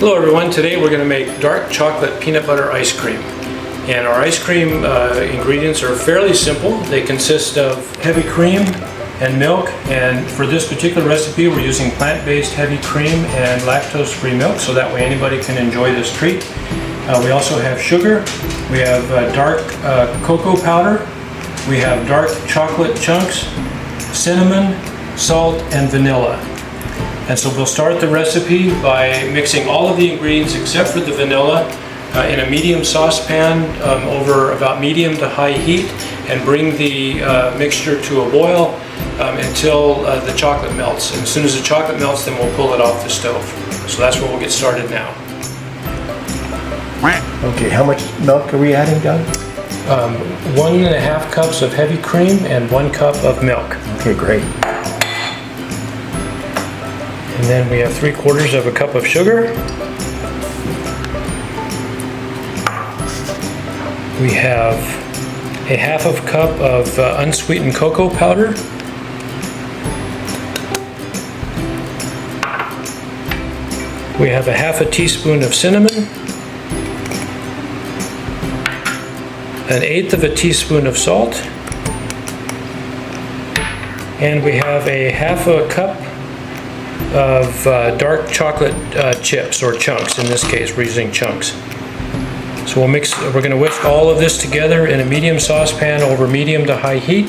Hello everyone, today we're going to make dark chocolate peanut butter ice cream. And our ice cream ingredients are fairly simple. They consist of heavy cream and milk, and for this particular recipe we're using plant-based heavy cream and lactose-free milk, so that way anybody can enjoy this treat. We also have sugar, we have dark cocoa powder, we have dark chocolate chunks, cinnamon, salt, and vanilla. And so we'll start the recipe by mixing all of the ingredients except for the vanilla in a medium saucepan over about medium to high heat, and bring the mixture to a boil until the chocolate melts. And as soon as the chocolate melts, then we'll pull it off the stove. So that's where we'll get started now. Okay, how much milk are we adding, Doug? 1.5 cups of heavy cream and 1 cup of milk. Okay, great. And then we have 3/4 cup of sugar. We have 1/2 cup of unsweetened cocoa powder. We have 1/2 teaspoon of cinnamon. 1/8 teaspoon of salt. And we have 1/2 cup of dark chocolate chips, or chunks. In this case we're using chunks. So we're going to whisk all of this together in a medium saucepan over medium to high heat,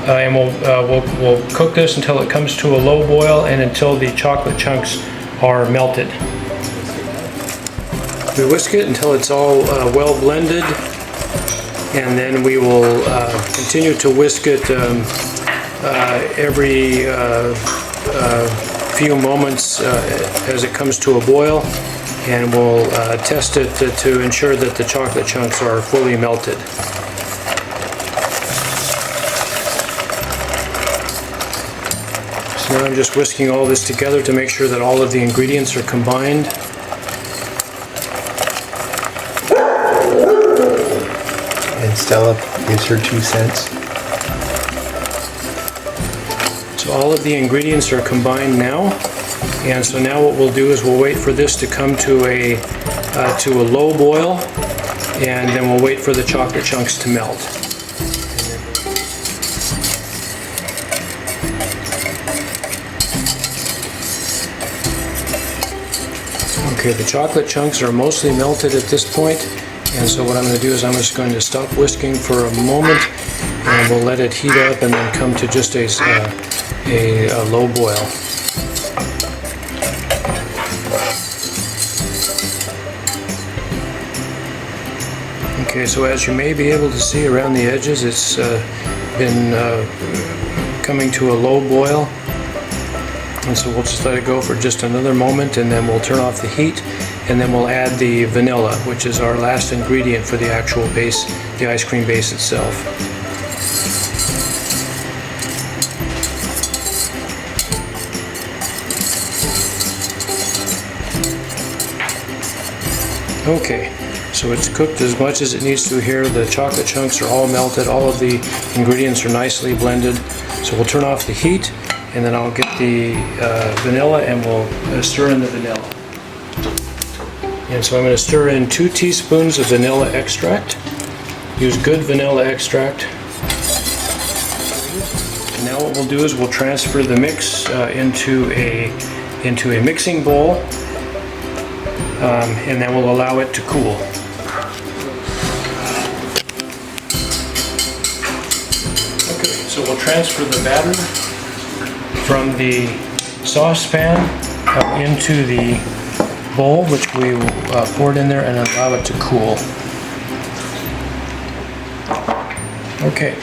and we'll cook this until it comes to a low boil and until the chocolate chunks are melted. We whisk it until it's all well blended, and then we will continue to whisk it every few moments as it comes to a boil, and we'll test it to ensure that the chocolate chunks are fully melted. So now I'm just whisking all this together to make sure that all of the ingredients are combined. And Stella gives her 2 cents. So all of the ingredients are combined now, and so now what we'll do is we'll wait for this to come to a low boil, and then we'll wait for the chocolate chunks to melt. Okay, the chocolate chunks are mostly melted at this point, and so what I'm going to do is I'm just going to stop whisking for a moment, and we'll let it heat up and then come to just a low boil. Okay, so as you may be able to see around the edges, it's been coming to a low boil, and so we'll just let it go for just another moment, and then we'll turn off the heat, and then we'll add the vanilla, which is our last ingredient for the actual base, the ice cream base itself. Okay, so it's cooked as much as it needs to here. The chocolate chunks are all melted. All of the ingredients are nicely blended. So we'll turn off the heat, and then I'll get the vanilla, and we'll stir in the vanilla. And so I'm going to stir in 2 teaspoons of vanilla extract. Use good vanilla extract. And now what we'll do is we'll transfer the mix into a mixing bowl. And then we'll allow it to cool. Okay, so we'll transfer the batter from the saucepan into the bowl, which we poured in there, and allow it to cool. Okay,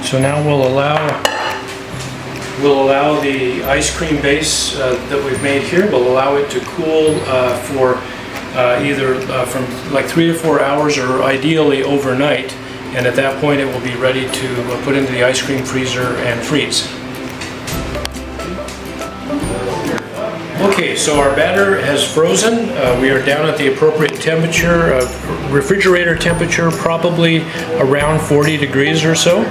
so now we'll allow the ice cream base that we've made here, we'll allow it to cool for either from like 3 to 4 hours, or ideally overnight, and at that point it will be ready to put into the ice cream freezer and freeze. Okay, so our batter has frozen. We are down at the appropriate temperature, refrigerator temperature, probably around 40 degrees or so.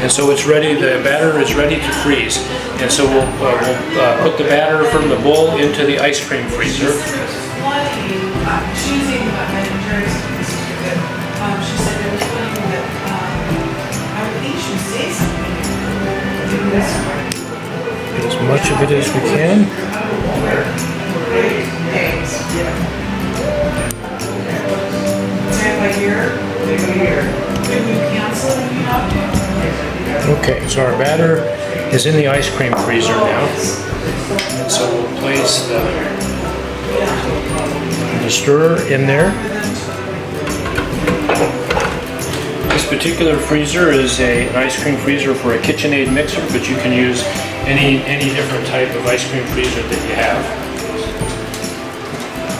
And so it's ready, the batter is ready to freeze. And so we'll put the batter from the bowl into the ice cream freezer. She was even about Mediterranean certificate. She said it was funny that I would think she would say something. Get as much of it as we can. Can you cancel if you have to? Okay, so our batter is in the ice cream freezer now. And so we'll place the stirrer in there. This particular freezer is an ice cream freezer for a KitchenAid mixer, but you can use any different type of ice cream freezer that you have.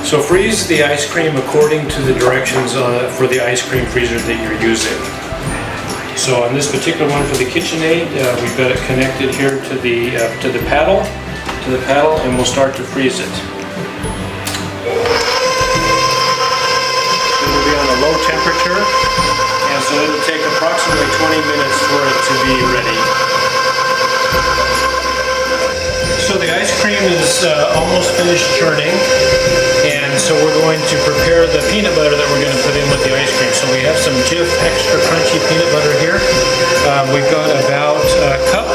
So freeze the ice cream according to the directions for the ice cream freezer that you're using. So on this particular one for the KitchenAid, we've got it connected here to the paddle, and we'll start to freeze it. It will be on a low temperature, and so it'll take approximately 20 minutes for it to be ready. So the ice cream is almost finished churning, and so we're going to prepare the peanut butter that we're going to put in with the ice cream. So we have some Jif extra crunchy peanut butter here. We've got about a cup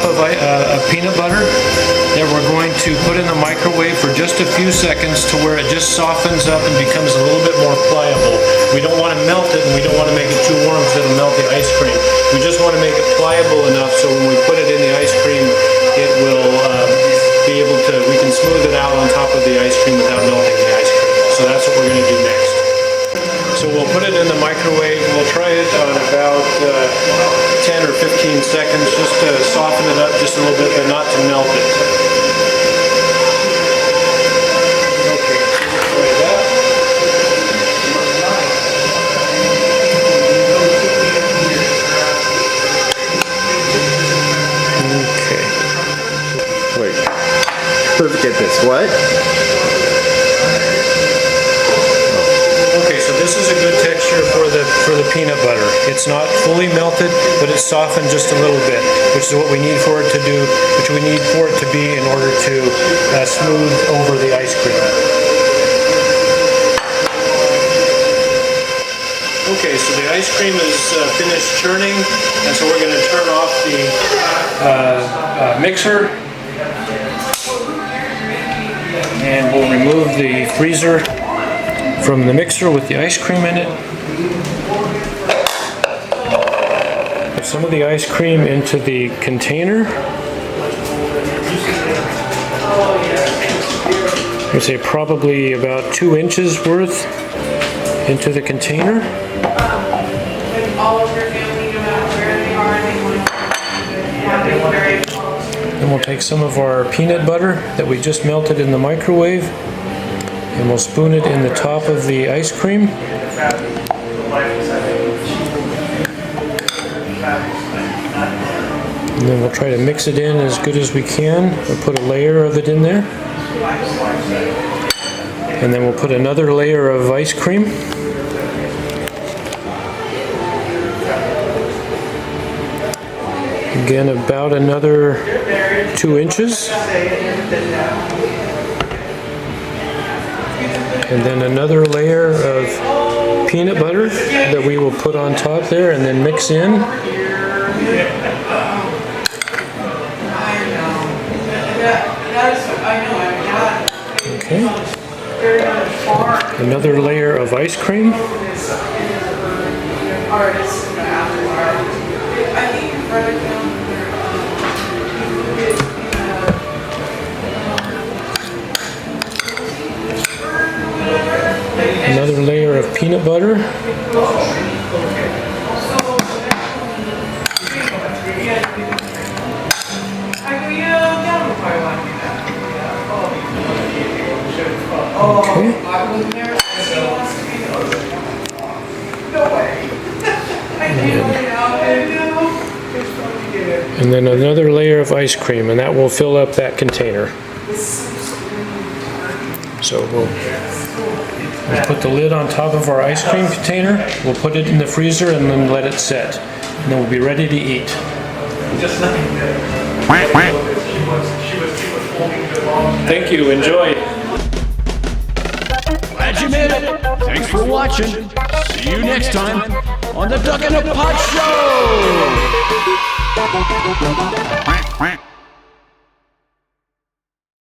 of peanut butter that we're going to put in the microwave for just a few seconds to where it just softens up and becomes a little bit more pliable. We don't want to melt it, and we don't want to make it too warm because it'll melt the ice cream. We just want to make it pliable enough so when we put it in the ice cream, it will be able to, we can smooth it out on top of the ice cream without melting the ice cream. So that's what we're going to do next. So we'll put it in the microwave. We'll try it on about 10 or 15 seconds just to soften it up just a little bit, but not to melt it. Okay, try that. Okay. Wait. Look at this. What? Okay, so this is a good texture for the peanut butter. It's not fully melted, but it's softened just a little bit, which is what we need for it to do, which we need for it to be in order to smooth over the ice cream. Okay, so the ice cream is finished churning, and so we're going to turn off the mixer, and we'll remove the freezer from the mixer with the ice cream in it. Put some of the ice cream into the container. I would say probably about 2 inches worth into the container. Then we'll take some of our peanut butter that we just melted in the microwave, and we'll spoon it in the top of the ice cream. And then we'll try to mix it in as good as we can. We'll put a layer of it in there. And then we'll put another layer of ice cream. Again, about another 2 inches. And then another layer of peanut butter that we will put on top there and then mix in. Okay. Another layer of ice cream. Another layer of peanut butter. Okay. And then another layer of ice cream, and that will fill up that container. So we'll put the lid on top of our ice cream container. We'll put it in the freezer and then let it set. And then we'll be ready to eat. Thank you. Enjoy. Glad you made it. Thanks for watching. See you next time on the Duck in a Pot Show.